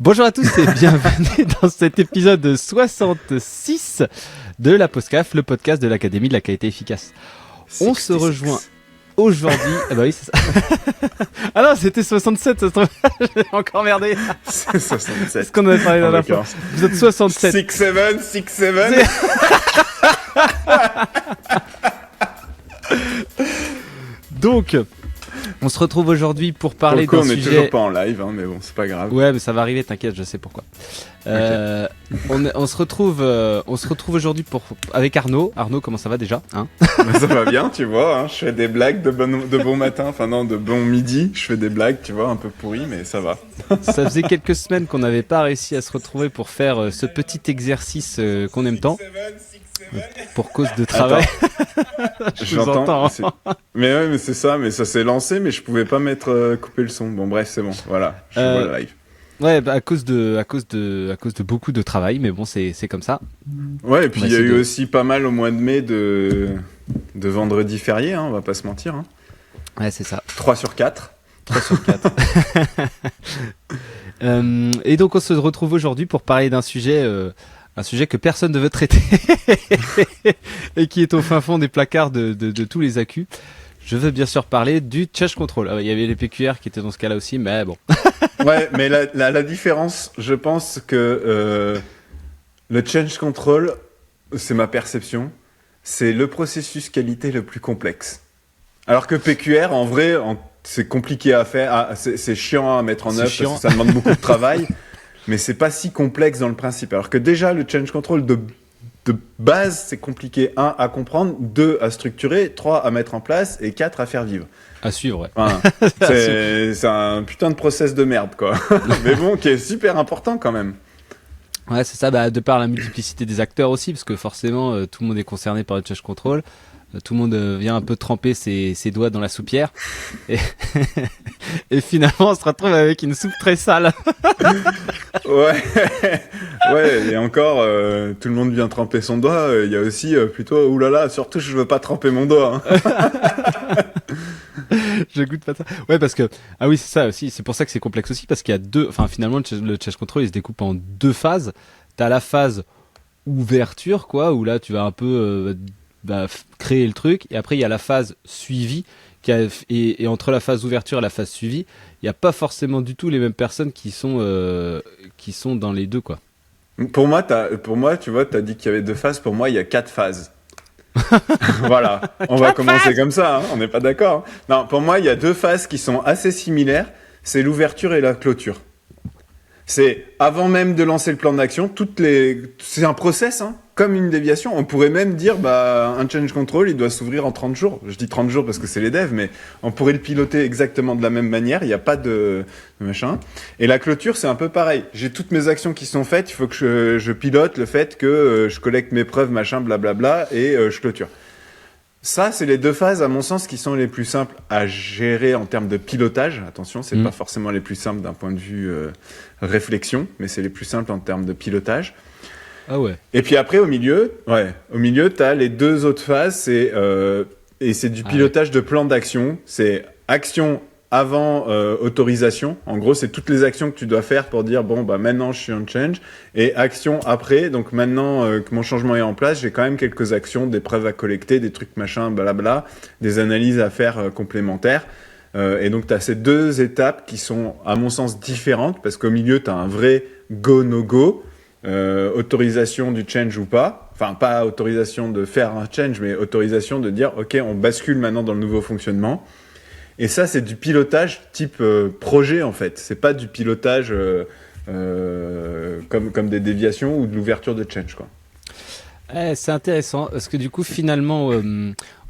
Bonjour à tous et bienvenue dans cet épisode 66 de la Postcaf, le podcast de l'Académie de la qualité efficace. On se rejoint aujourd'hui. Ah bah oui, c'est ça. Ah non, c'était 67, ça se trouve. J'ai encore merdé. C'est 67. C'est ce qu'on avait parlé la dernière fois. Vous êtes 67. 6-7. Donc, on se retrouve aujourd'hui pour parler d'un sujet... on est toujours pas en live, hein, mais bon, c'est pas grave. Ouais, mais ça va arriver, t'inquiète, je sais pourquoi. Okay. On se retrouve aujourd'hui avec Arnaud. Arnaud, comment ça va déjà, hein? Ça va bien, tu vois. Hein, je fais des blagues de bon matin, enfin non, de bon midi. Je fais des blagues, tu vois, un peu pourries, mais ça va. Ça faisait quelques semaines qu'on n'avait pas réussi à se retrouver pour faire ce petit exercice qu'on aime tant. Pour cause de travail. Je vous entends. Mais ouais, mais c'est ça, mais ça s'est lancé, mais je pouvais pas couper le son. Bon, bref, c'est bon, voilà, je vois le live. Ouais, bah à cause de beaucoup de travail, mais bon, c'est comme ça. Ouais, et puis il y a eu aussi pas mal au mois de mai de vendredi férié, hein, on va pas se mentir. Hein. Ouais, c'est ça. 3 sur 4. 3 sur 4. Et donc on se retrouve aujourd'hui pour parler d'un sujet que personne ne veut traiter et qui est au fin fond des placards de tous les accus. Je veux bien sûr parler du change control. Il y avait les PQR qui étaient dans ce cas-là aussi, mais bon. Ouais, mais la différence, je pense que le change control, c'est ma perception, c'est le processus qualité le plus complexe. Alors que PQR, en vrai, c'est compliqué à faire, c'est chiant à mettre en œuvre parce que ça demande beaucoup de travail. Mais c'est pas si complexe dans le principe. Alors que déjà, le change control de base, c'est compliqué. 1, à comprendre. 2, à structurer. 3, à mettre en place. Et 4, à faire vivre. À suivre, ouais. Enfin, c'est un putain de process de merde, quoi. Mais bon, qui est super important quand même. Ouais, c'est ça, de par la multiplicité des acteurs aussi, parce que forcément, tout le monde est concerné par le change control. Tout le monde vient un peu tremper ses doigts dans la soupière. Et finalement, on se retrouve avec une soupe très sale. Ouais, et encore, tout le monde vient tremper son doigt. Il y a aussi plutôt, oulala, surtout je veux pas tremper mon doigt. Hein. Je goûte pas ça. Ouais, parce que, ah oui, c'est ça aussi. C'est pour ça que c'est complexe aussi, parce qu'il y a finalement, le change control, il se découpe en 2 phases. T'as la phase ouverture, quoi, où là, tu vas un peu, créer le truc, et après il y a la phase suivie et entre la phase ouverture et la phase suivie, il n'y a pas forcément du tout les mêmes personnes qui sont dans les deux, quoi. Pour moi, tu vois, t'as dit qu'il y avait 2 phases. Pour moi, il y a 4 phases. Voilà, on va commencer comme ça. Hein, on n'est pas d'accord. Hein. Non, pour moi, il y a 2 phases qui sont assez similaires. C'est l'ouverture et la clôture. C'est avant même de lancer le plan d'action, c'est un process, hein, comme une déviation. On pourrait même dire, un change control, il doit s'ouvrir en 30 jours. Je dis 30 jours parce que c'est les devs, mais on pourrait le piloter exactement de la même manière. Il n'y a pas de machin. Et la clôture, c'est un peu pareil. J'ai toutes mes actions qui sont faites. Il faut que je pilote le fait que je collecte mes preuves, machin, blablabla, et je clôture. Ça, c'est les 2 phases, à mon sens, qui sont les plus simples à gérer en termes de pilotage. Attention, c'est pas forcément les plus simples d'un point de vue réflexion, mais c'est les plus simples en termes de pilotage. Ah ouais. Et puis après, au milieu, t'as les 2 autres phases, et c'est du pilotage de plan d'action. C'est action avant autorisation. En gros, c'est toutes les actions que tu dois faire pour dire maintenant je suis en change, et action après. Donc maintenant que mon changement est en place, j'ai quand même quelques actions, des preuves à collecter, des trucs machin, blabla, des analyses à faire complémentaires. Et donc tu as ces 2 étapes qui sont à mon sens différentes, parce qu'au milieu tu as un vrai go no go, autorisation du change ou pas. Enfin, pas autorisation de faire un change, mais autorisation de dire ok, on bascule maintenant dans le nouveau fonctionnement. Et ça, c'est du pilotage type projet, en fait. C'est pas du pilotage comme des déviations ou de l'ouverture de change, quoi. C'est intéressant, parce que du coup, finalement,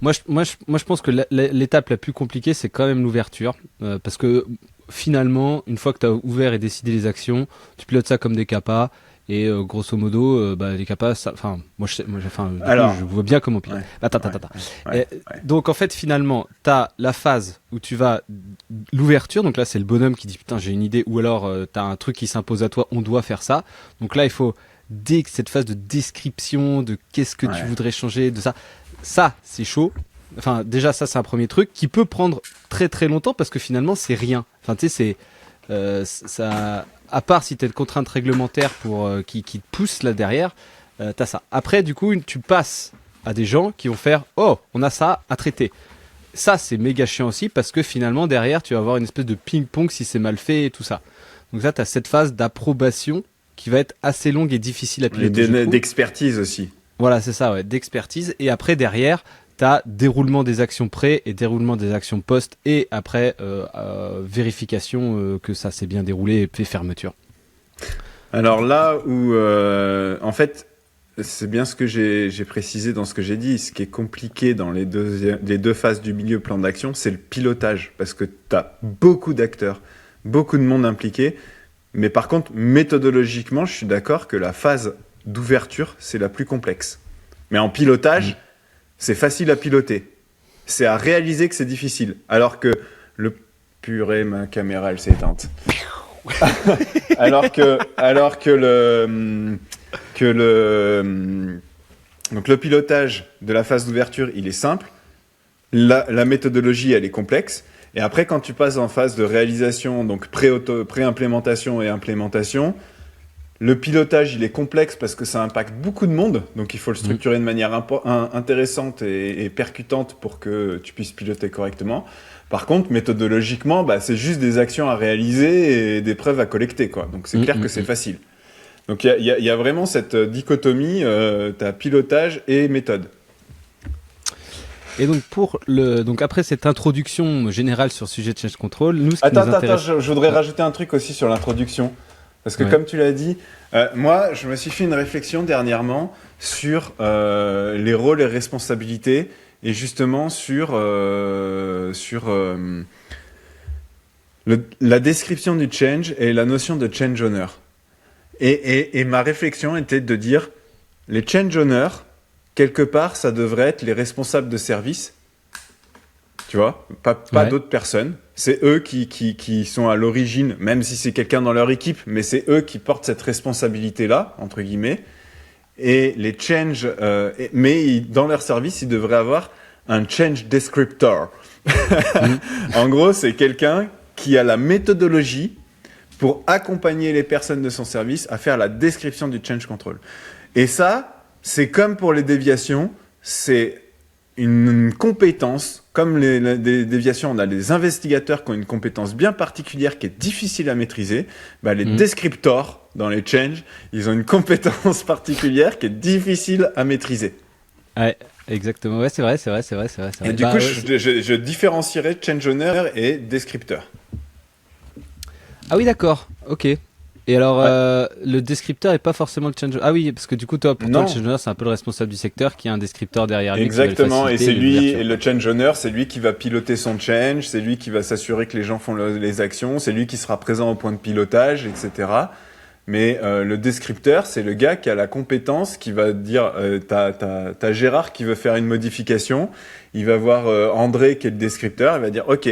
moi, je pense que l'étape la plus compliquée, c'est quand même l'ouverture. Parce que finalement, une fois que tu as ouvert et décidé les actions, tu pilotes ça comme des CAPA. Et grosso modo, les capas, je vois bien comment pilote. Donc en fait, finalement, t'as la phase où tu vas l'ouverture. Donc là, c'est le bonhomme qui dit putain, j'ai une idée. Ou alors, t'as un truc qui s'impose à toi. On doit faire ça. Donc là, il faut dès que cette phase de description de qu'est-ce que tu voudrais changer de ça. Ça, c'est chaud. Enfin, déjà, ça, c'est un premier truc qui peut prendre très très longtemps parce que finalement, c'est rien. Enfin, tu sais, ça, à part si tu as une contrainte réglementaire qui te pousse là derrière, tu as ça. Après, du coup, tu passes à des gens qui vont faire « Oh, on a ça à traiter ». Ça, c'est méga chiant aussi parce que finalement, derrière, tu vas avoir une espèce de ping-pong si c'est mal fait et tout ça. Donc ça, tu as cette phase d'approbation qui va être assez longue et difficile à piloter. Et d'expertise aussi. Voilà, c'est ça, ouais, d'expertise. Et après, derrière, tu as déroulement des actions pré et déroulement des actions post. Et après, vérification que ça s'est bien déroulé et fait fermeture. Alors là où, en fait, c'est bien ce que j'ai précisé dans ce que j'ai dit. Ce qui est compliqué dans les deux phases du milieu plan d'action, c'est le pilotage. Parce que tu as beaucoup d'acteurs, beaucoup de monde impliqué. Mais par contre, méthodologiquement, je suis d'accord que la phase d'ouverture, c'est la plus complexe. Mais en pilotage, c'est facile à piloter. C'est à réaliser que c'est difficile. Alors que le... Purée, ma caméra, elle s'est éteinte. alors que donc le pilotage de la phase d'ouverture, il est simple. La méthodologie, elle est complexe. Et après, quand tu passes en phase de réalisation, donc pré-implémentation et implémentation, le pilotage, il est complexe parce que ça impacte beaucoup de monde. Donc, il faut le structurer de manière intéressante et percutante pour que tu puisses piloter correctement. Par contre, méthodologiquement, c'est juste des actions à réaliser et des preuves à collecter, quoi. Donc, c'est clair que c'est facile. Donc, il y a vraiment cette dichotomie, t'as pilotage et méthode. Et donc donc après cette introduction générale sur le sujet de change control, nous je voudrais rajouter un truc aussi sur l'introduction, parce que comme tu l'as dit, moi je me suis fait une réflexion dernièrement sur les rôles et responsabilités et justement sur la description du change et la notion de change owner. Et ma réflexion était de dire les change owners, quelque part, ça devrait être les responsables de service, tu vois, pas d'autres personnes. C'est eux qui sont à l'origine, même si c'est quelqu'un dans leur équipe, mais c'est eux qui portent cette responsabilité-là, entre guillemets. Et les change, mais dans leur service, ils devraient avoir un change descriptor. En gros, c'est quelqu'un qui a la méthodologie pour accompagner les personnes de son service à faire la description du change control. Et ça, c'est comme pour les déviations, c'est une compétence. Comme les déviations, on a des investigateurs qui ont une compétence bien particulière qui est difficile à maîtriser. Les descriptors, dans les change, ils ont une compétence particulière qui est difficile à maîtriser. Ouais, exactement. Ouais, c'est vrai. Et du coup, je différencierais change owner et descripteur. Ah oui, d'accord. Ok. Et alors, le descripteur n'est pas forcément le change. Ah oui, parce que du coup, toi, pour toi, le change owner, c'est un peu le responsable du secteur qui a un descripteur derrière lui. Exactement. Et c'est lui, et le change owner, c'est lui qui va piloter son change, c'est lui qui va s'assurer que les gens font les actions, c'est lui qui sera présent au point de pilotage, etc. Mais le descripteur, c'est le gars qui a la compétence, qui va dire, t'as Gérard qui veut faire une modification, il va voir André qui est le descripteur, il va dire, ok.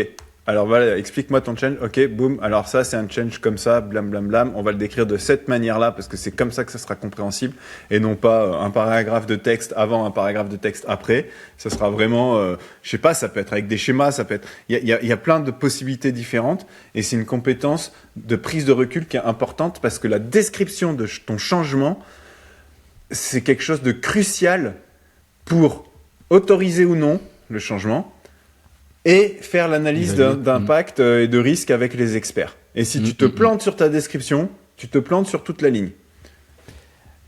Alors voilà, explique-moi ton change. Ok, boum. Alors ça, c'est un change comme ça, blam blam blam. On va le décrire de cette manière-là parce que c'est comme ça que ça sera compréhensible et non pas un paragraphe de texte avant, un paragraphe de texte après. Ça sera vraiment, je sais pas, ça peut être avec des schémas, ça peut être. Il y a plein de possibilités différentes et c'est une compétence de prise de recul qui est importante parce que la description de ton changement, c'est quelque chose de crucial pour autoriser ou non le changement. Et faire l'analyse d'impact et de risque avec les experts. Et si tu te plantes sur ta description, tu te plantes sur toute la ligne.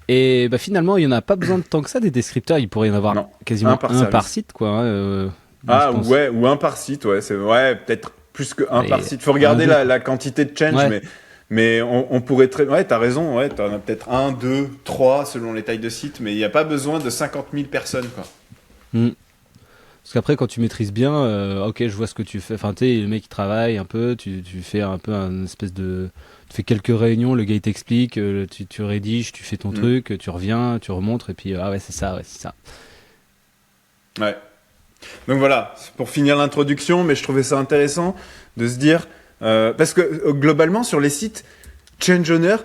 Et finalement, il n'y en a pas besoin de tant que ça des descripteurs. Il pourrait y en avoir quasiment un par site, quoi. Ou un par site, ouais. C'est peut-être plus qu'un par site. Il faut regarder la quantité de change, mais on pourrait très... Ouais, t'as raison, ouais, t'en as peut-être 1, 2, 3 selon les tailles de site, mais il n'y a pas besoin de 50 000 personnes, quoi. Parce qu'après, quand tu maîtrises bien, ok, je vois ce que tu fais. Enfin, tu sais, le mec, il travaille un peu, tu fais un peu un espèce de... Tu fais quelques réunions, le gars, il t'explique, tu rédiges, tu fais ton truc, tu reviens, tu remontres, et puis, c'est ça. Ouais. Donc voilà, c'est pour finir l'introduction, mais je trouvais ça intéressant de se dire... parce que globalement, sur les sites, Change Owner,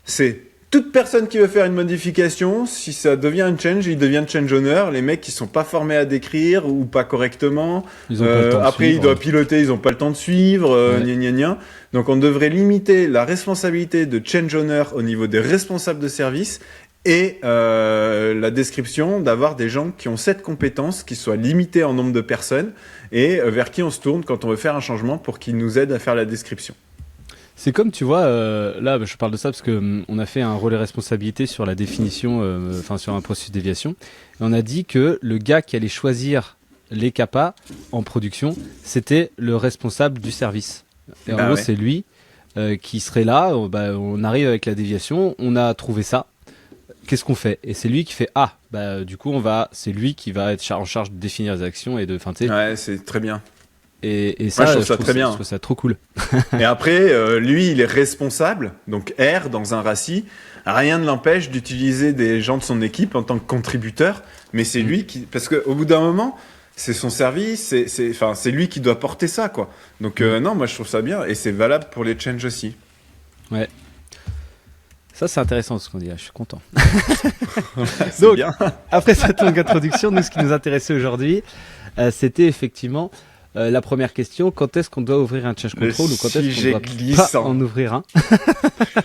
c'est toute personne qui veut faire une modification, si ça devient un change, il devient change owner. Les mecs qui sont pas formés à décrire ou pas correctement. Ils ont pas le temps de Après, suivre. ils doivent piloter, ils ont pas le temps de suivre. Gna gna gna. Donc, on devrait limiter la responsabilité de change owner au niveau des responsables de service et la description d'avoir des gens qui ont cette compétence, qui soient limités en nombre de personnes et vers qui on se tourne quand on veut faire un changement pour qu'ils nous aident à faire la description. C'est comme, tu vois, là, je parle de ça parce que on a fait un relais responsabilité sur la définition, enfin sur un processus de déviation. Et on a dit que le gars qui allait choisir les CAPA en production, c'était le responsable du service. Et en gros, c'est lui qui serait là. On arrive avec la déviation, on a trouvé ça. Qu'est-ce qu'on fait? Et c'est lui qui fait du coup, c'est lui qui va être en charge de définir les actions et de feinter. Ouais, c'est très bien. Et ça, moi, je trouve ça très bien. Je trouve ça trop cool. Et après, lui, il est responsable, donc R dans un RACI. Rien ne l'empêche d'utiliser des gens de son équipe en tant que contributeur, mais c'est lui qui, parce qu'au bout d'un moment, c'est son service, c'est lui qui doit porter ça, quoi. Donc non, moi je trouve ça bien, et c'est valable pour les changes aussi. Ouais. Ça, c'est intéressant ce qu'on dit là, je suis content. C'est donc, bien. Après cette longue introduction, nous, ce qui nous intéressait aujourd'hui, c'était effectivement la première question, quand est-ce qu'on doit ouvrir un change control ou quand est-ce qu'on doit pas en ouvrir un?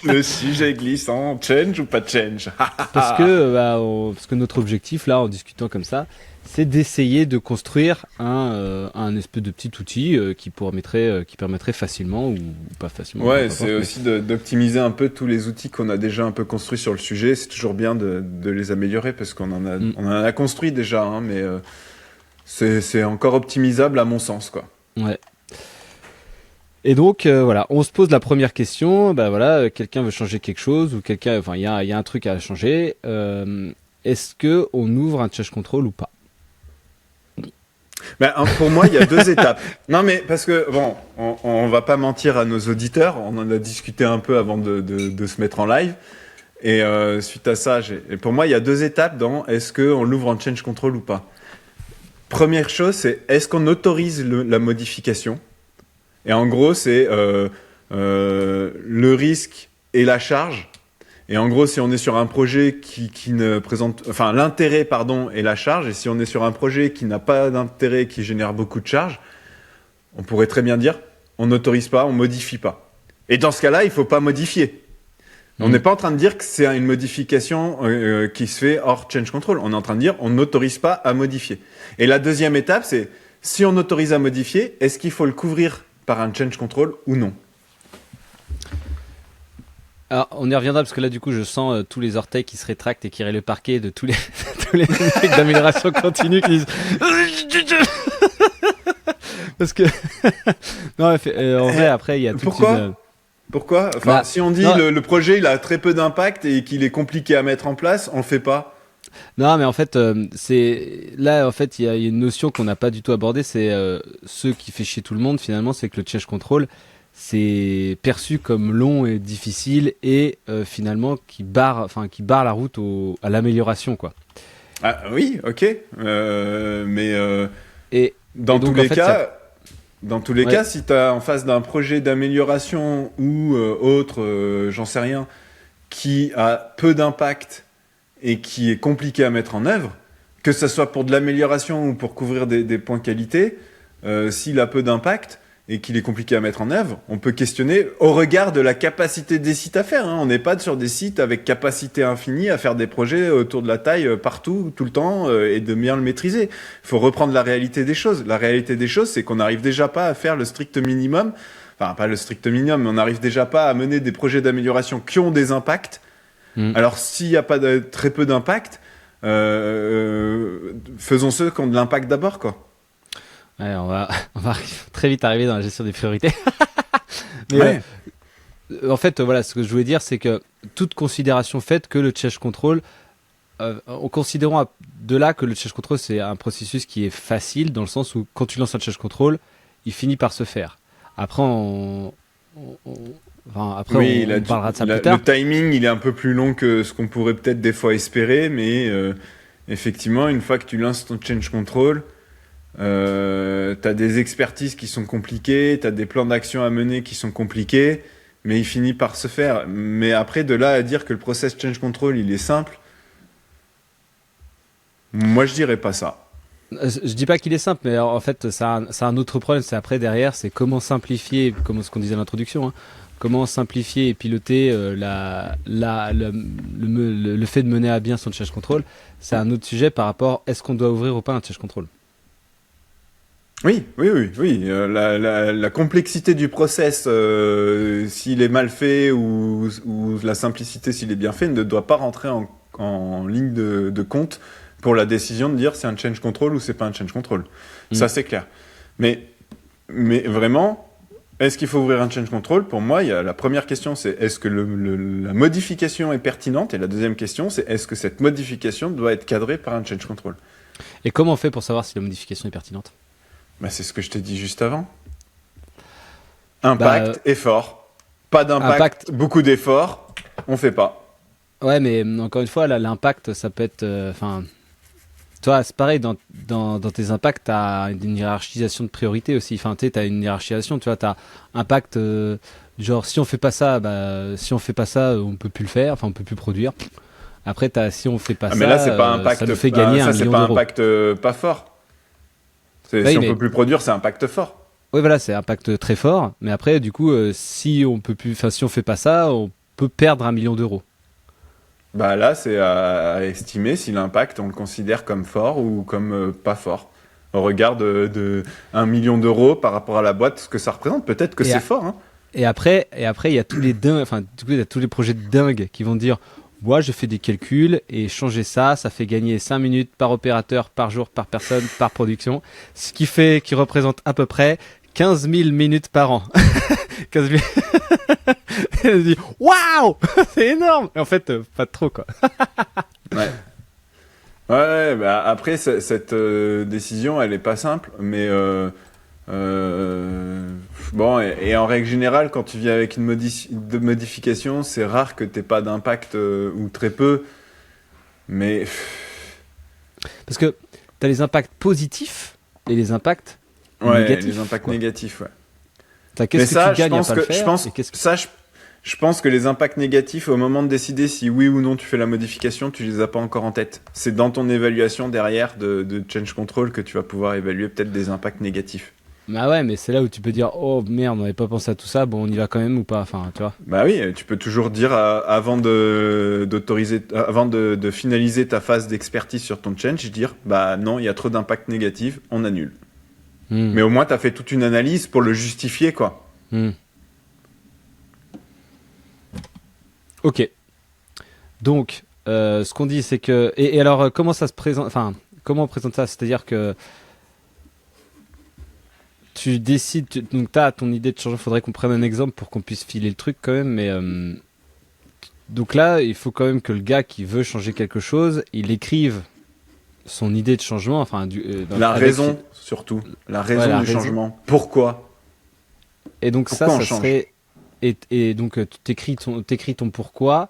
Le sujet glissant, change ou pas change? Parce que notre objectif, là, en discutant comme ça, c'est d'essayer de construire un espèce de petit outil qui permettrait facilement ou pas facilement. Ouais, c'est aussi d'optimiser un peu tous les outils qu'on a déjà un peu construits sur le sujet. C'est toujours bien de les améliorer parce qu'on on en a construit déjà, hein, mais c'est encore optimisable à mon sens, quoi. Ouais. Et donc voilà, on se pose la première question. Quelqu'un veut changer quelque chose ou il y a un truc à changer. Est-ce que on ouvre un change control ou pas? Pour moi, il y a deux étapes. Non, mais parce que bon, on va pas mentir à nos auditeurs. On en a discuté un peu avant de se mettre en live. Et suite à ça, pour moi, il y a deux étapes dans est-ce qu'on l'ouvre en change control ou pas. Première chose, c'est est-ce qu'on autorise la modification? Et en gros, c'est le risque et la charge. Et en gros, si on est sur un projet qui ne présente... Enfin, l'intérêt, pardon, et la charge. Et si on est sur un projet qui n'a pas d'intérêt, qui génère beaucoup de charge, on pourrait très bien dire, on n'autorise pas, on modifie pas. Et dans ce cas-là, il ne faut pas modifier. On n'est pas en train de dire que c'est une modification qui se fait hors change control. On est en train de dire, on n'autorise pas à modifier. Et la deuxième étape, c'est, si on autorise à modifier, est-ce qu'il faut le couvrir par un change control ou non? Alors, on y reviendra parce que là, du coup, je sens tous les orteils qui se rétractent et qui rayent le parquet de tous les mecs d'amélioration continue qui disent parce que non, en vrai, après, il y a toute Pourquoi Enfin, si on dit le projet, il a très peu d'impact et qu'il est compliqué à mettre en place, on le fait pas. Non, mais en fait, il y a une notion qu'on n'a pas du tout abordée, c'est ce qui fait chier tout le monde finalement, c'est que le change control, c'est perçu comme long et difficile et finalement qui barre la route à l'amélioration, quoi. Ah oui, ok, mais et dans donc, tous les cas. Dans tous les cas, si tu as en face d'un projet d'amélioration ou autre, j'en sais rien, qui a peu d'impact et qui est compliqué à mettre en œuvre, que ce soit pour de l'amélioration ou pour couvrir des points qualité, s'il a peu d'impact et qu'il est compliqué à mettre en œuvre, on peut questionner au regard de la capacité des sites à faire. Hein. On n'est pas sur des sites avec capacité infinie à faire des projets autour de la taille partout, tout le temps, et de bien le maîtriser. Il faut reprendre la réalité des choses. La réalité des choses, c'est qu'on n'arrive déjà pas à faire le strict minimum. Enfin, pas le strict minimum, mais on n'arrive déjà pas à mener des projets d'amélioration qui ont des impacts. Alors, s'il n'y a pas très peu d'impact, faisons ceux qui ont de l'impact d'abord, quoi. Ouais, on va très vite arriver dans la gestion des priorités. Mais en fait, voilà, ce que je voulais dire, c'est que toute considération faite que le change control, en considérant de là que le change control, c'est un processus qui est facile, dans le sens où quand tu lances un change control, il finit par se faire. Après, on parlera de ça plus tard. Le timing, il est un peu plus long que ce qu'on pourrait peut-être des fois espérer, mais effectivement, une fois que tu lances ton change control, t'as des expertises qui sont compliquées, t'as des plans d'action à mener qui sont compliqués, mais il finit par se faire. Mais après, de là à dire que le process change control, il est simple, moi je dirais pas ça. Je dis pas qu'il est simple, mais en fait, c'est un autre problème. C'est après derrière, c'est comment simplifier, comme ce qu'on disait à l'introduction, hein, comment simplifier et piloter le fait de mener à bien son change control. C'est un autre sujet par rapport est-ce qu'on doit ouvrir ou pas un change control. Oui, oui, oui, oui. La complexité du process, s'il est mal fait ou la simplicité s'il est bien fait, ne doit pas rentrer en ligne de compte pour la décision de dire c'est un change control ou c'est pas un change control. Ça, c'est clair. Mais, mais vraiment, est-ce qu'il faut ouvrir un change control? Pour moi, la première question, c'est est-ce que la modification est pertinente? Et la deuxième question, c'est est-ce que cette modification doit être cadrée par un change control? Et comment on fait pour savoir si la modification est pertinente? Bah, c'est ce que je t'ai dit juste avant. Impact, effort. Pas d'impact, beaucoup d'efforts, on fait pas. Ouais, mais encore une fois, là, l'impact, ça peut être... Enfin, toi, c'est pareil, dans tes impacts, tu as une hiérarchisation de priorité aussi. Enfin, tu as une hiérarchisation, tu vois, tu as impact, genre, si on fait pas ça, on peut plus le faire, enfin, on peut plus produire. Après, si on fait pas ça, mais là, c'est pas impact, ça nous fait gagner ça, 1 c'est million pas d'euros. impact pas fort. Oui, si on mais peut plus produire, c'est impact fort. oui, voilà, c'est impact très fort. Mais après, du coup, si on peut plus, enfin, si on fait pas ça, on peut perdre 1 million d'euros. Bah là, c'est à estimer si l'impact, on le considère comme fort ou comme pas fort. Au regard de 1 million d'euros par rapport à la boîte, ce que ça représente, peut-être que Et, c'est a- fort. Hein. et après, il y a tous les dingues, enfin, du coup, il y a tous les projets de dingue qui vont dire, moi, je fais des calculs et changer ça, ça fait gagner 5 minutes par opérateur, par jour, par personne, par production, ce qui représente à peu près 15 000 minutes par an. 15 000. Elle se dit, waouh, c'est énorme. Et en fait, pas trop quoi. Ouais. Ouais, bah après, cette décision, elle est pas simple, mais bon, et en règle générale, quand tu viens avec une de modification, c'est rare que t'aies pas d'impact ou très peu, mais Parce que tu as les impacts positifs et les impacts ouais, négatifs. les impacts Quoi. négatifs, ouais. T'as Mais qu'est-ce que tu gagnes à pas le faire et qu'est-ce que... je pense que les impacts négatifs, au moment de décider si oui ou non tu fais la modification, tu les as pas encore en tête. C'est dans ton évaluation derrière de change control que tu vas pouvoir évaluer peut-être des impacts négatifs. Bah ouais, mais c'est là où tu peux dire, oh merde, on n'avait pas pensé à tout ça, bon, on y va quand même ou pas, enfin, tu vois. Bah oui, tu peux toujours dire avant de finaliser ta phase d'expertise sur ton change, dire bah non, il y a trop d'impacts négatifs, on annule. Hmm, Mais au moins, tu as fait toute une analyse pour le justifier, quoi. hmm. Ok. Donc, ce qu'on dit, c'est que... Et alors, comment ça se présente... Enfin, comment on présente ça? C'est-à-dire que tu décides... Donc, tu as ton idée de changement. Il faudrait qu'on prenne un exemple pour qu'on puisse filer le truc quand même. Mais donc là, il faut quand même que le gars qui veut changer quelque chose, il écrive son idée de changement. Enfin, La raison, surtout. La raison la du raison. changement. Pourquoi? Et donc Pourquoi on ça change? serait... Et donc, tu t'écris ton pourquoi.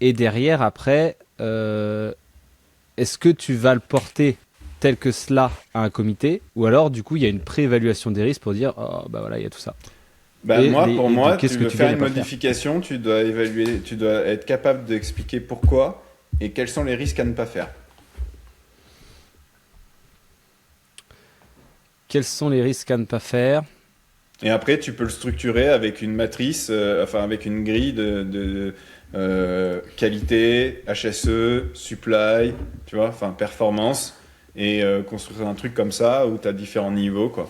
Et derrière, après, est-ce que tu vas le porter tel que cela à un comité, ou alors du coup il y a une préévaluation des risques pour dire oh bah voilà il y a tout ça. Bah pour moi, Qu'est-ce tu que veux tu faire gagnes une à pas le faire. modification, tu dois évaluer, tu dois être capable d'expliquer pourquoi et quels sont les risques à ne pas faire. Quels sont les risques à ne pas faire? Et après, tu peux le structurer avec une matrice, enfin avec une grille de qualité, HSE, supply, tu vois, enfin performance, et construire un truc comme ça où tu as différents niveaux, quoi.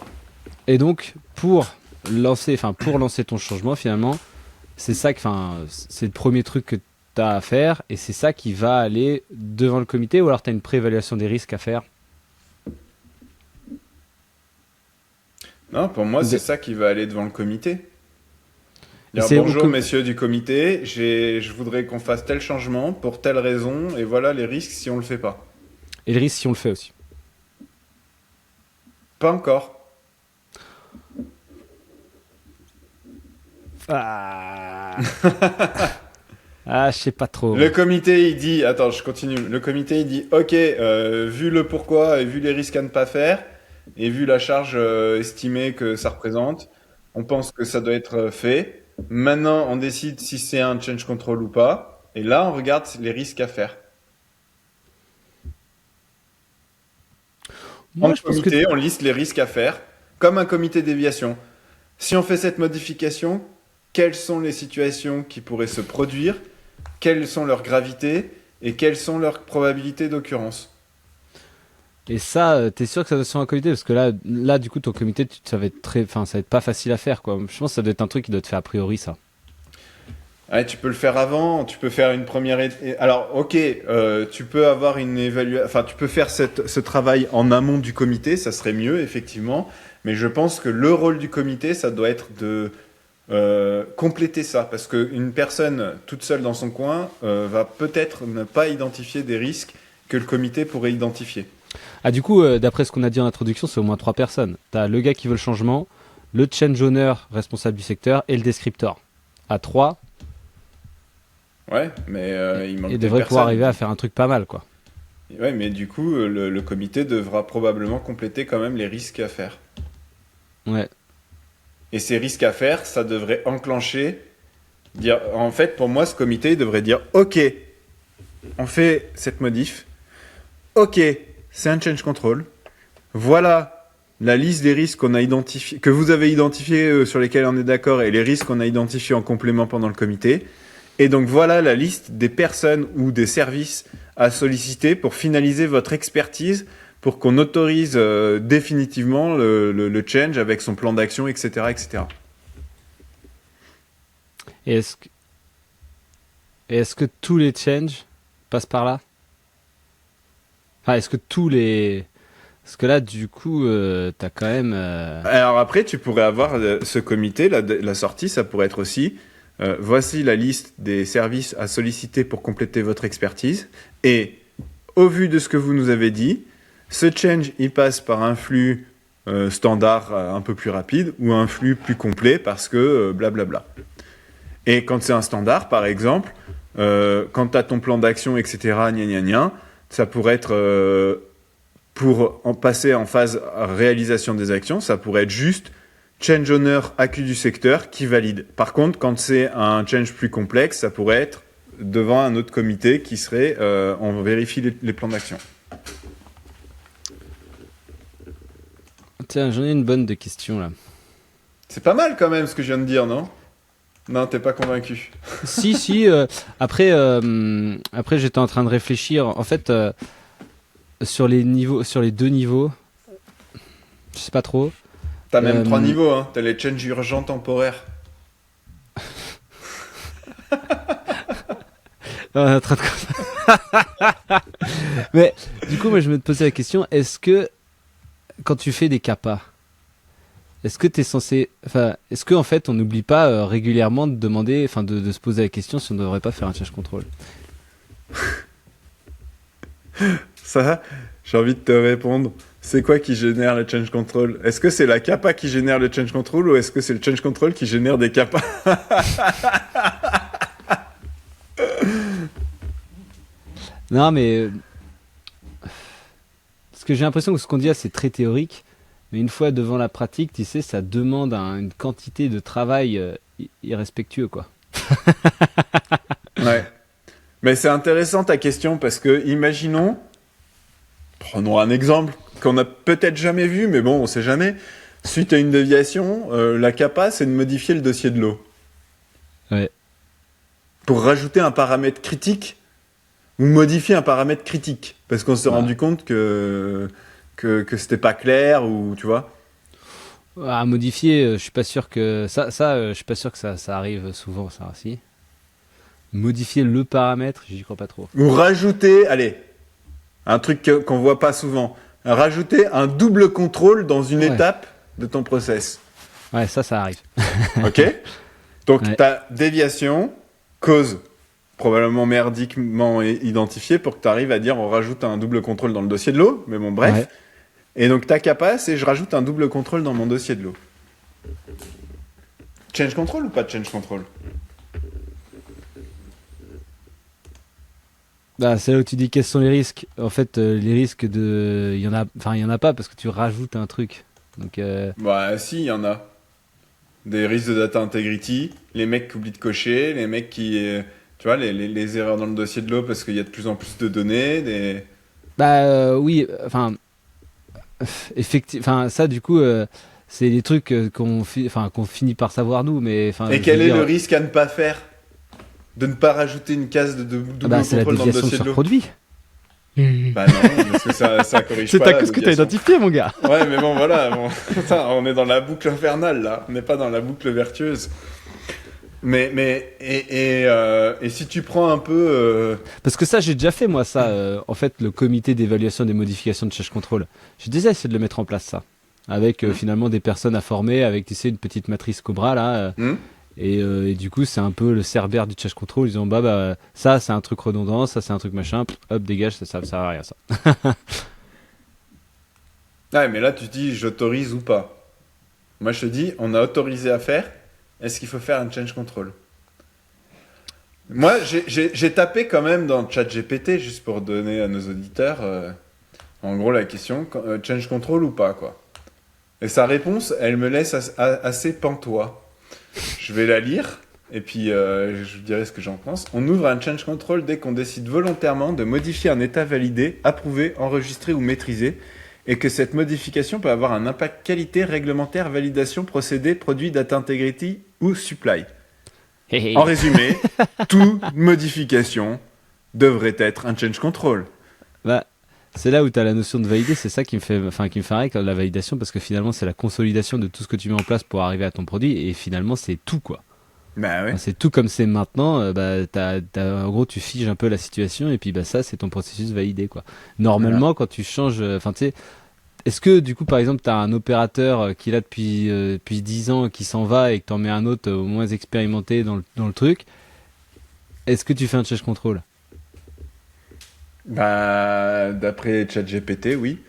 Et donc pour lancer ton changement finalement, c'est ça que, enfin, c'est le premier truc que tu as à faire et c'est ça qui va aller devant le comité ou alors tu as une préévaluation des risques à faire. Non, pour moi, c'est De- ça qui va aller devant le comité. Et Dire, c'est bonjour messieurs du comité, je voudrais qu'on fasse tel changement pour telle raison, et voilà les risques si on le fait pas. et le risque si on le fait aussi. Pas encore. Ah, ah je sais pas trop. Le comité, il dit, attends, je continue. Le comité, il dit, ok, vu le pourquoi et vu les risques à ne pas faire, et vu la charge estimée que ça représente, on pense que ça doit être fait. Maintenant, on décide si c'est un change control ou pas. Et là, on regarde les risques à faire. En Moi, je pense que comité, on liste les risques à faire, comme un comité déviation. Si on fait cette modification, quelles sont les situations qui pourraient se produire, quelles sont leurs gravités et quelles sont leurs probabilités d'occurrence. et ça, t'es sûr que ça doit être sur un comité parce que là, du coup, ton comité, ça va être enfin, ça va être pas facile à faire, quoi. Je pense que ça doit être un truc qui doit te faire a priori, ça. Ouais, tu peux le faire avant, tu peux faire une première. Alors, ok, tu peux avoir une évaluation, enfin, tu peux faire ce travail en amont du comité, ça serait mieux, effectivement. Mais je pense que le rôle du comité, ça doit être de compléter ça, parce qu'une personne toute seule dans son coin va peut-être ne pas identifier des risques que le comité pourrait identifier. Ah, du coup, d'après ce qu'on a dit en introduction, c'est au moins 3 personnes. T'as le gars qui veut le changement, le change owner responsable du secteur et le descriptor. À 3, Ouais, mais il manque et des devrait pouvoir personnes. arriver à faire un truc pas mal, quoi. Ouais, mais du coup, le comité devra probablement compléter quand même les risques à faire. Ouais. Et ces risques à faire, ça devrait enclencher. En fait, pour moi, ce comité il devrait dire ok, on fait cette modif. Ok, c'est un change control. Voilà la liste des risques qu'on a identifié, que vous avez identifiés sur lesquels on est d'accord et les risques qu'on a identifiés en complément pendant le comité. Et donc voilà la liste des personnes ou des services à solliciter pour finaliser votre expertise, pour qu'on autorise définitivement le change avec son plan d'action, etc., etc. Et est-ce que tous les changes passent par là? Enfin, est-ce que tous les... Parce que là, du coup, t'as quand même... Alors après, tu pourrais avoir ce comité, la sortie, ça pourrait être aussi, voici la liste des services à solliciter pour compléter votre expertise. Et au vu de ce que vous nous avez dit, ce change, il passe par un flux standard un peu plus rapide ou un flux plus complet parce que blablabla. Et quand c'est un standard, par exemple, quand tu as ton plan d'action, etc., gna gna gna, ça pourrait être pour en passer en phase réalisation des actions, ça pourrait être juste change owner accu du secteur qui valide. Par contre, quand c'est un change plus complexe, ça pourrait être devant un autre comité qui serait on vérifie les plans d'action. Tiens, j'en ai une bonne de question, là. C'est pas mal quand même ce que je viens de dire, non? Non, t'es pas convaincu. Si, si. Après, j'étais en train de réfléchir. En fait, sur les niveaux, sur les 2 niveaux, je sais pas trop. T'as même Euh, 3 niveaux, hein. T'as les changes urgents temporaires. on est en train de- Mais du coup, moi, je me posais la question, est-ce que quand tu fais des CAPA, est-ce que t'es censé, enfin, est-ce que en fait, on n'oublie pas régulièrement de demander, enfin, de se poser la question si on ne devrait pas faire un change control? Ça, j'ai envie de te répondre. C'est quoi qui génère le change control? Est-ce que c'est la kappa qui génère le change control ou est-ce que c'est le change control qui génère des kappas? Non, mais parce que j'ai l'impression que ce qu'on dit là, c'est très théorique, mais une fois devant la pratique, tu sais, ça demande une quantité de travail irrespectueux, quoi. Ouais. Mais c'est intéressant ta question parce que, imaginons, prenons un exemple qu'on n'a peut-être jamais vu, mais bon, on sait jamais. Suite à une déviation, la kappa, c'est de modifier le dossier de l'eau. Ouais. Pour rajouter un paramètre critique ou modifier un paramètre critique. Parce qu'on s'est Bah, rendu compte que c'était pas clair ou, tu vois. à modifier, je suis pas sûr que je suis pas sûr que ça arrive souvent, ça aussi. Modifier le paramètre, j'y crois pas trop. Ou rajouter, allez, un truc qu'on voit pas souvent. Rajouter un double contrôle dans une Ouais. étape de ton process. Ouais, ça arrive. Ok? Donc, Ouais. tu as déviation, cause probablement merdiquement identifiée pour que tu arrives à dire on rajoute un double contrôle dans le dossier de l'eau. Mais bon, bref. Ouais. Et donc, ta capa, c'est je rajoute un double contrôle dans mon dossier de l'eau. Change control ou pas de change control? Bah, c'est là où tu dis quels sont les risques. En fait, les risques il y en a pas parce que tu rajoutes un truc. Donc, Bah, si, il y en a. des risques de data integrity, les mecs qui oublient de cocher, les mecs qui, tu vois, les erreurs dans le dossier de l'eau parce qu'il y a de plus en plus de données, Oui, enfin, effectivement, enfin, ça, du coup, c'est des trucs qu'on finit par savoir nous, mais enfin. Et quel est le risque à ne pas faire? De ne pas rajouter une case de double c'est la contrôle dans le déviation dossier de sur l'eau. produit. Bah non, parce que ça corrige C'est pas ta la cause que t'as déviation. identifié, mon gars. Ouais, mais bon, voilà. Bon. Putain, on est dans la boucle infernale, là. On n'est pas dans la boucle vertueuse. Et si tu prends un peu... Parce que ça, j'ai déjà fait, moi, ça. En fait, le comité d'évaluation des modifications de change control. J'ai déjà essayé de le mettre en place, ça. Avec finalement des personnes à former, avec, tu sais, une petite matrice Cobra, là. Et du coup, c'est un peu le cerbère du change control. Ils disent, ça, c'est un truc redondant, ça, c'est un truc machin. Hop, dégage, ça sert à rien, ça. Ouais, mais là, tu te dis, j'autorise ou pas. Moi, je te dis, on a autorisé à faire. Est-ce qu'il faut faire un change control? Moi, j'ai tapé quand même dans ChatGPT, juste pour donner à nos auditeurs, en gros, la question, change control ou pas, quoi. Et sa réponse, elle me laisse assez pantois. Je vais la lire, et puis je vous dirai ce que j'en pense. On ouvre un change control dès qu'on décide volontairement de modifier un état validé, approuvé, enregistré ou maîtrisé, et que cette modification peut avoir un impact qualité, réglementaire, validation, procédé, produit, data integrity ou supply. En résumé, toute modification devrait être un change control. Bah, c'est là où tu as la notion de valider, c'est ça qui me fait rire, la validation, parce que finalement, c'est la consolidation de tout ce que tu mets en place pour arriver à ton produit, et finalement, c'est tout, quoi. Bah ouais. Enfin, c'est tout comme c'est maintenant, en gros, tu figes un peu la situation, et puis ça, c'est ton processus validé, quoi. Normalement, Voilà. quand tu changes, tu sais, est-ce que du coup, par exemple, tu as un opérateur qui est là depuis 10 ans, qui s'en va, et que tu en mets un autre moins expérimenté dans le truc, est-ce que tu fais un change control? Bah, d'après ChatGPT, oui.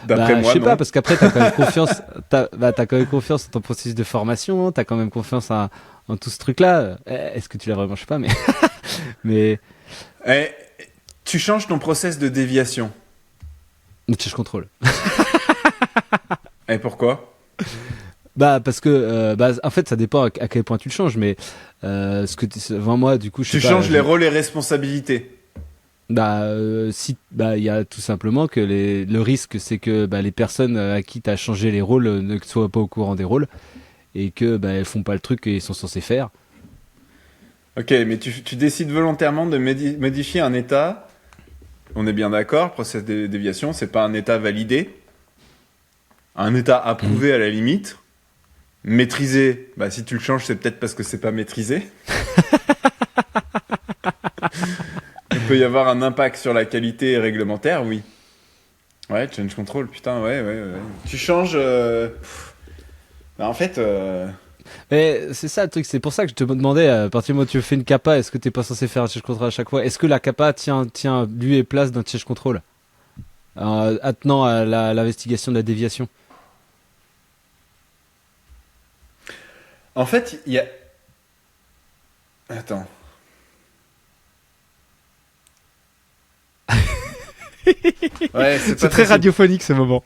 D'après Je moi, sais pas, non. parce qu'après, t'as quand même confiance, t'as quand même confiance en ton processus de formation, hein, t'as quand même confiance en tout ce truc-là. Est-ce que tu l'as vraiment? Je sais pas, mais, mais, Eh, tu changes ton process de déviation. je contrôle. Et pourquoi? Parce que, en fait, ça dépend à quel point tu le changes, mais, avant moi, du coup, je sais Tu pas. changes les rôles et responsabilités. Il y a tout simplement que le risque, c'est que, les personnes à qui t'as changé les rôles ne soient pas au courant des rôles, et que, elles font pas le truc qu'ils sont censés faire. Ok, mais tu décides volontairement de modifier un état. On est bien d'accord, process de déviation, c'est pas un état validé. Un état approuvé à la limite. Maîtrisé, si tu le changes, c'est peut-être parce que c'est pas maîtrisé. Il peut y avoir un impact sur la qualité réglementaire, oui. Ouais, change control, putain, ouais. Tu changes... en fait... Mais c'est ça le truc, c'est pour ça que je te demandais, à partir du moment où tu fais une capa, est-ce que t'es pas censé faire un change control à chaque fois? Est-ce que la capa tient lieu et place d'un change control attenant à l'investigation de la déviation? En fait, il y a... Attends. Ouais, C'est pas très facile. radiophonique ce moment.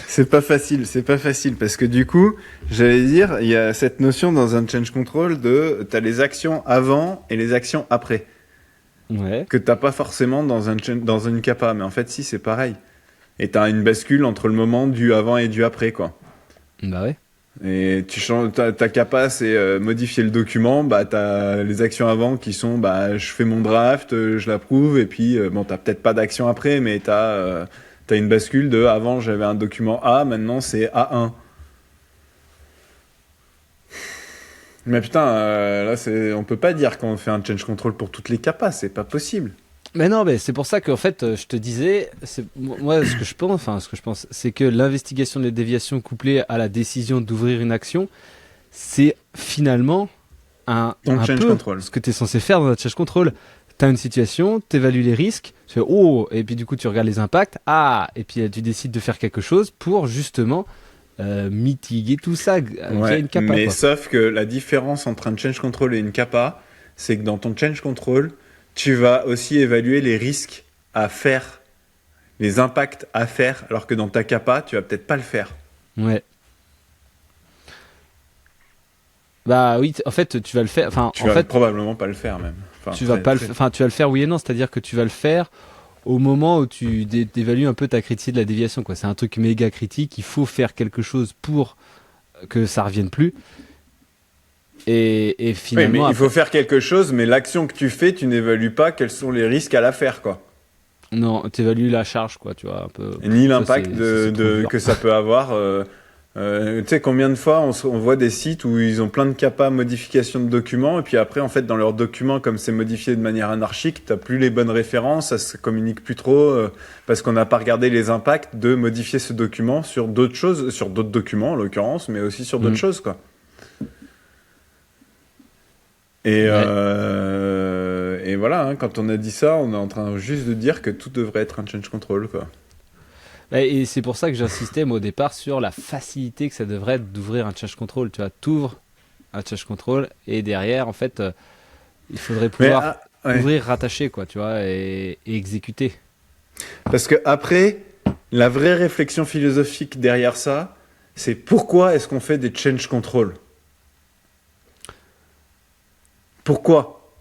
C'est pas facile parce que du coup, j'allais dire, il y a cette notion dans un change control de t'as les actions avant et les actions après Ouais. que t'as pas forcément dans une capa, mais en fait si c'est pareil. Et t'as une bascule entre le moment du avant et du après quoi. Bah ouais. Et tu changes ta capa, c'est modifier le document, t'as les actions avant qui sont je fais mon draft, je l'approuve et puis t'as peut-être pas d'action après, mais t'as une bascule de avant j'avais un document A, maintenant c'est A1. Mais putain, là on peut pas dire qu'on fait un change control pour toutes les capas, c'est pas possible. Mais non, mais c'est pour ça qu'en fait, je te disais, moi, ce que je pense, c'est que l'investigation des déviations couplée à la décision d'ouvrir une action, c'est finalement Donc un change peu control. ce que tu es censé faire dans un change control. Tu as une situation, tu évalues les risques, tu fais oh, et puis du coup tu regardes les impacts, et puis tu décides de faire quelque chose pour justement mitiguer tout ça via une capa. Mais Quoi. sauf que la différence entre un change control et une capa, c'est que dans ton change control, tu vas aussi évaluer les risques à faire, les impacts à faire, alors que dans ta capa, tu vas peut-être pas le faire. Ouais. Bah oui, en fait, tu vas le faire. Enfin, Tu en vas fait, probablement pas le faire même. Enfin, tu vas pas enfin, tu vas le faire oui et non, c'est-à-dire que tu vas le faire au moment où tu évalues un peu ta criticité de la déviation, quoi. C'est un truc méga critique, il faut faire quelque chose pour que ça revienne plus. Et Oui, mais finalement, il après, faut faire quelque chose, mais l'action que tu fais, tu n'évalues pas quels sont les risques à la faire, quoi. non, t'évalues la charge, quoi, tu vois, un peu. Et ni Ça, l'impact c'est trop dur. que ça peut avoir. Tu sais, combien de fois on voit des sites où ils ont plein de CAPA modification de documents, et puis après, en fait, dans leurs documents, comme c'est modifié de manière anarchique, t'as plus les bonnes références, ça se communique plus trop, parce qu'on n'a pas regardé les impacts de modifier ce document sur d'autres choses, sur d'autres documents en l'occurrence, mais aussi sur d'autres Mm. choses, quoi. Ouais. Et voilà, hein, quand on a dit ça, on est en train juste de dire que tout devrait être un change control, quoi. Et c'est pour ça que j'insistais, moi, au départ, sur la facilité que ça devrait être d'ouvrir un change control. Tu vois, t'ouvres un change control, et derrière, en fait, il faudrait Mais pouvoir ouais. ouvrir, rattacher, quoi, tu vois, et exécuter. Parce que après, la vraie réflexion philosophique derrière ça, c'est pourquoi est-ce qu'on fait des change control? Pourquoi?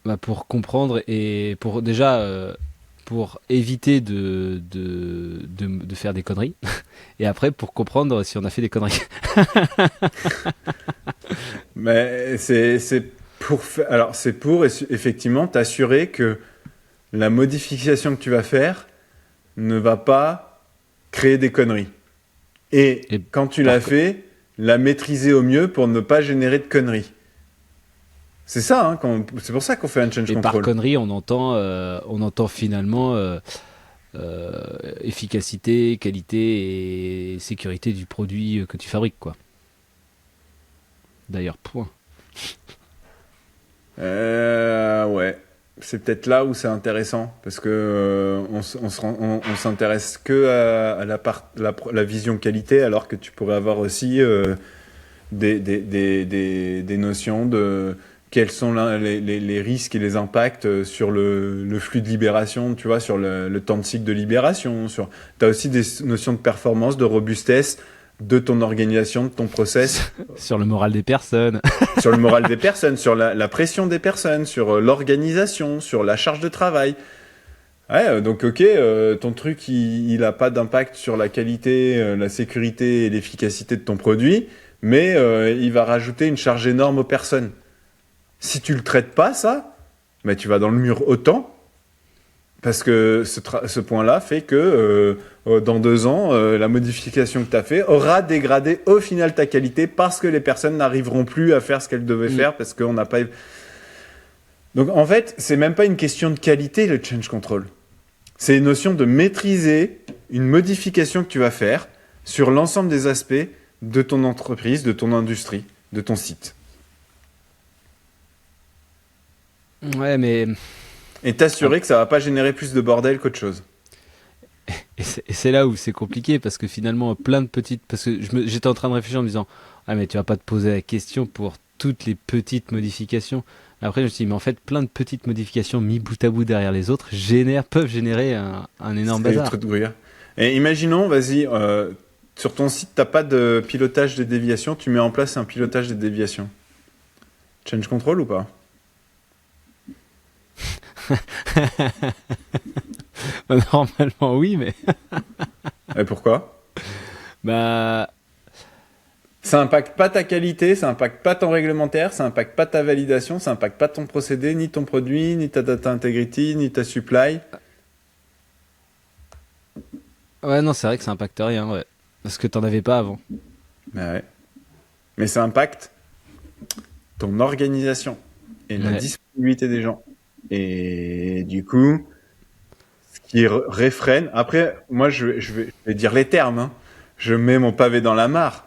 Bah, pour comprendre et pour déjà pour éviter de faire des conneries et après pour comprendre si on a fait des conneries. Mais c'est pour alors c'est pour effectivement t'assurer que la modification que tu vas faire ne va pas créer des conneries. Et Et quand tu par, l'as co- fait, la maîtriser au mieux pour ne pas générer de conneries. C'est ça, hein, c'est pour ça qu'on fait un change et par control. conneries on entend finalement efficacité, qualité et sécurité du produit que tu fabriques quoi. D'ailleurs point. Ouais. C'est peut-être là où c'est intéressant, parce que on s'intéresse que à la vision qualité, alors que tu pourrais avoir aussi des notions de quels sont les risques et les impacts sur le flux de libération, tu vois, sur le temps de cycle de libération. Tu as aussi des notions de performance, de robustesse de ton organisation, de ton process, Sur le moral des personnes. sur le moral des personnes, sur la pression des personnes, sur l'organisation, sur la charge de travail. Ouais, donc ok, ton truc, il a pas d'impact sur la qualité, la sécurité et l'efficacité de ton produit, mais il va rajouter une charge énorme aux personnes. Si tu le traites pas, ça, bah, tu vas dans le mur autant, parce que ce point-là fait que dans 2 ans, la modification que tu as fait aura dégradé au final ta qualité parce que les personnes n'arriveront plus à faire ce qu'elles devaient Mm. faire parce qu'on n'a pas. Donc en fait, c'est même pas une question de qualité le change control. C'est une notion de maîtriser une modification que tu vas faire sur l'ensemble des aspects de ton entreprise, de ton industrie, de ton site. Ouais mais Et t'assurer que ça va pas générer plus de bordel qu'autre chose. et c'est là où c'est compliqué parce que finalement plein de petites parce que j'étais en train de réfléchir en me disant ah mais tu vas pas te poser la question pour toutes les petites modifications. Après je me suis dit mais en fait plein de petites modifications mis bout à bout derrière les autres peuvent générer un énorme C'est le bazar. truc de gruyère. Et imaginons, vas-y, sur ton site, t'as pas de pilotage des déviations, tu mets en place un pilotage des déviations. Change control ou pas? Normalement oui mais Et pourquoi? bah Ça impacte pas ta qualité, ça impacte pas ton réglementaire, ça impacte pas ta validation, ça impacte pas ton procédé, ni ton produit, ni ta data integrity, ni ta supply. ouais non c'est vrai que ça impacte rien ouais parce que t'en avais pas avant. Bah ouais. Mais ça impacte ton organisation et la Ouais. disponibilité des gens. Et du coup, ce qui réfrène. Après, moi, je vais dire les termes, hein. Je mets mon pavé dans la mare.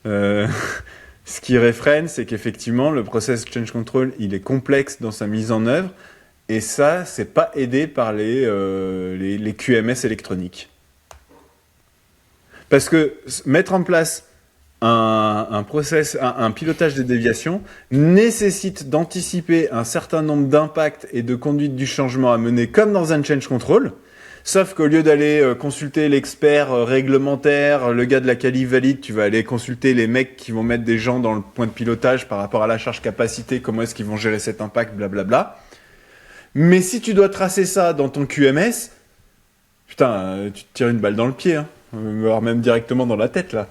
Euh, ce qui réfrène, c'est qu'effectivement, le process change control, il est complexe dans sa mise en œuvre. Et ça, c'est pas aidé par les QMS électroniques. Parce que mettre en place un pilotage des déviations nécessite d'anticiper un certain nombre d'impacts et de conduites du changement à mener comme dans un change control. Sauf qu'au lieu d'aller consulter l'expert réglementaire, le gars de la qualif valide, tu vas aller consulter les mecs qui vont mettre des gens dans le point de pilotage par rapport à la charge capacité, comment est-ce qu'ils vont gérer cet impact, blablabla. Mais si tu dois tracer ça dans ton QMS, putain, tu te tires une balle dans le pied, hein. Voire même directement dans la tête, là.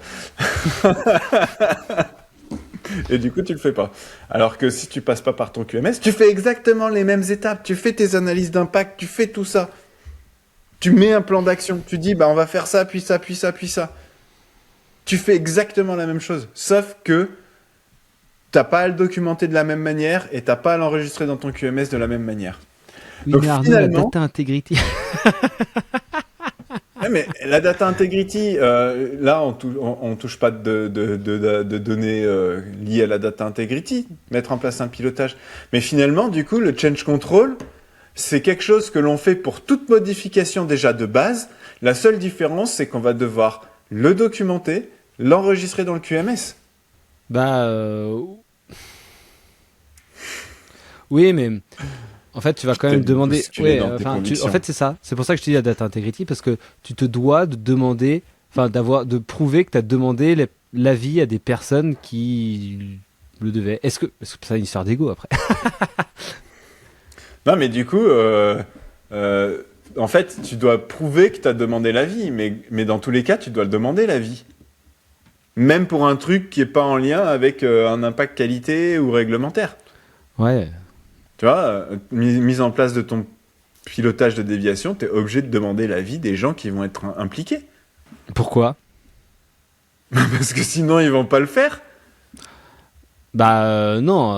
Et du coup, tu le fais pas. Alors que si tu passes pas par ton QMS, tu fais exactement les mêmes étapes. Tu fais tes analyses d'impact, tu fais tout ça. Tu mets un plan d'action. Tu dis, bah, on va faire ça, puis ça, puis ça, puis ça. Tu fais exactement la même chose. Sauf que t'as pas à le documenter de la même manière et t'as pas à l'enregistrer dans ton QMS de la même manière. Oui, Donc, mais Arnaud, finalement... la data integrity. Ouais, mais la data integrity, là, on touche pas de données liées à la data integrity, mettre en place un pilotage. Mais finalement, du coup, le change control, c'est quelque chose que l'on fait pour toute modification déjà de base. La seule différence, c'est qu'on va devoir le documenter, l'enregistrer dans le QMS. Oui, mais en fait, tu vas quand même demander. Ouais, en fait, c'est ça. C'est pour ça que je te dis la data integrity, parce que tu te dois de demander, de prouver que tu as demandé l'avis à des personnes qui le devaient. Est-ce que c'est une histoire d'ego après? Non, mais du coup, en fait, tu dois prouver que tu as demandé l'avis, mais dans tous les cas, tu dois le demander l'avis. Même pour un truc qui n'est pas en lien avec un impact qualité ou réglementaire. Ouais. Tu vois, mise en place de ton pilotage de déviation, tu es obligé de demander l'avis des gens qui vont être impliqués. Pourquoi? Parce que sinon, ils vont pas le faire. Non.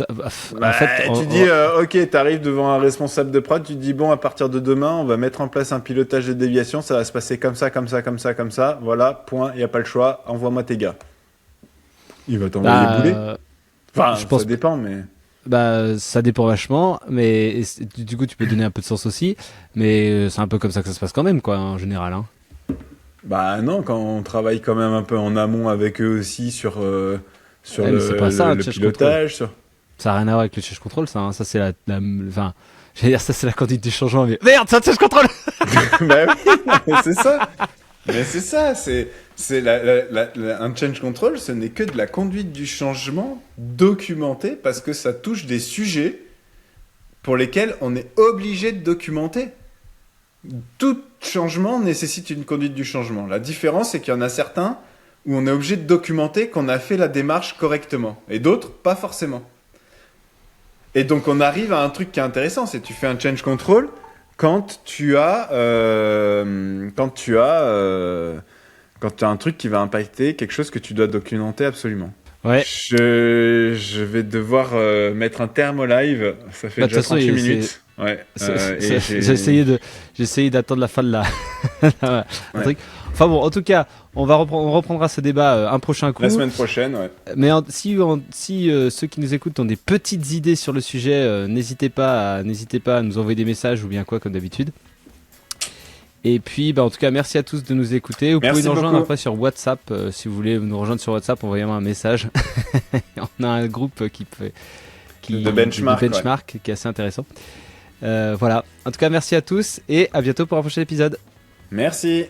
En fait, tu dis, ok, tu arrives devant un responsable de prod, tu te dis, bon, à partir de demain, on va mettre en place un pilotage de déviation, ça va se passer comme ça, comme ça, comme ça, comme ça. Voilà, point, il n'y a pas le choix, envoie-moi tes gars. Il va t'envoyer bouler. Enfin, je pense ça dépend, mais... ça dépend vachement, mais du coup, tu peux donner un peu de sens aussi, mais c'est un peu comme ça que ça se passe quand même, quoi, en général. Hein. Non, quand on travaille quand même un peu en amont avec eux aussi sur le pilotage. Ça n'a rien à voir avec le change control, ça. Hein. Ça, c'est j'allais dire, ça, c'est la conduite du changement, mais merde, c'est un change control. Bah oui, c'est ça. Mais c'est ça, un change control, ce n'est que de la conduite du changement documentée parce que ça touche des sujets pour lesquels on est obligé de documenter. Tout changement nécessite une conduite du changement. La différence, c'est qu'il y en a certains où on est obligé de documenter qu'on a fait la démarche correctement et d'autres, pas forcément. Et donc, on arrive à un truc qui est intéressant, c'est que tu fais un change control quand tu as un truc qui va impacter quelque chose que tu dois documenter absolument. Ouais. Je vais devoir mettre un terme au live. Ça fait déjà 38 minutes. Ouais. J'ai essayé d'attendre la fin de la truc. Enfin bon, en tout cas, on reprendra ce débat un prochain coup. La semaine prochaine, ouais. Mais si ceux qui nous écoutent ont des petites idées sur le sujet, n'hésitez pas à nous envoyer des messages ou bien quoi, comme d'habitude. Et puis, en tout cas, merci à tous de nous écouter. Vous pouvez nous rejoindre après sur WhatsApp. Si vous voulez nous rejoindre sur WhatsApp, envoyez-moi un message. On a un groupe de benchmark, qui est assez intéressant. Voilà. En tout cas, merci à tous et à bientôt pour un prochain épisode. Merci.